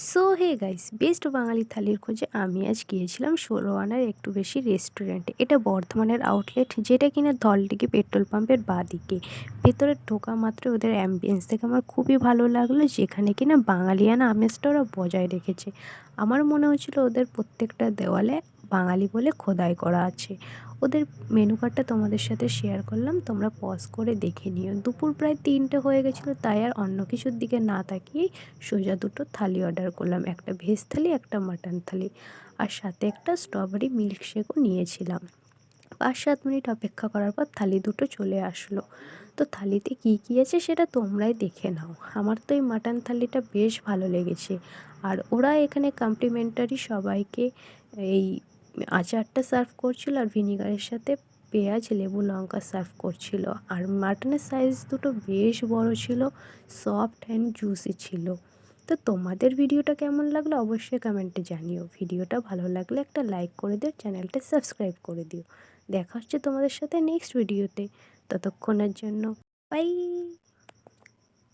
So hey guys, best বাঙালি থালির খোঁজে আমি আজ গিয়েছিলাম ১৬ আনার একটু বেশি রেস্টুরেন্টে। এটা বর্ধমানের আউটলেট, যেটা কিনা ধলডিঘি পেট্রোল পাম্পের বাঁদিকে। ভেতরে ঢোকা মাত্র ওদের অ্যাম্বিয়েন্স দেখে আমার খুবই ভালো লাগলো, যেখানে কিনা বাঙালিয়ানা আমেজটা ওরা বজায় রেখেছে। আমার মনে হচ্ছিল ওদের প্রত্যেকটা দেওয়ালে বাঙালি বলে খোদাই করা আছে। ওদের মেনু কার্ডটা তোমাদের সাথে শেয়ার করলাম, তোমরা পজ করে দেখে নিও। দুপুর প্রায় ৩টে হয়ে গেছিলো, তাই আর অন্য কিছুর দিকে না তাকিয়েই সোজা দুটো থালি অর্ডার করলাম, একটা ভেজ থালি, একটা মাটন থালি, আর সাথে একটা স্ট্রবেরি মিল্কশেকও নিয়েছিলাম। ৫-৭ মিনিট অপেক্ষা করার পর থালি দুটো চলে আসলো। তো থালিতে কী কী আছে সেটা তোমরাই দেখে নাও। আমার তো এই মাটন থালিটা বেশ ভালো লেগেছে। আর ওরা এখানে কমপ্লিমেন্টারি সবাইকে এই আচারটা সার্ভ করছিল, আর ভিনিগারের সাথে পেঁয়াজ, লেবু, লঙ্কা সার্ভ করছিল। আর মাটনের সাইজ দুটো বেশ বড় ছিল, সফট অ্যান্ড জুসি ছিল। তো তোমাদের ভিডিওটা কেমন লাগলো অবশ্যই কমেন্টে জানিও। ভিডিওটা ভালো লাগলে একটা লাইক করে দিও, চ্যানেলটা সাবস্ক্রাইব করে দিও। দেখা হচ্ছে তোমাদের সাথে নেক্সট ভিডিওতে। ততক্ষণের জন্য বাই।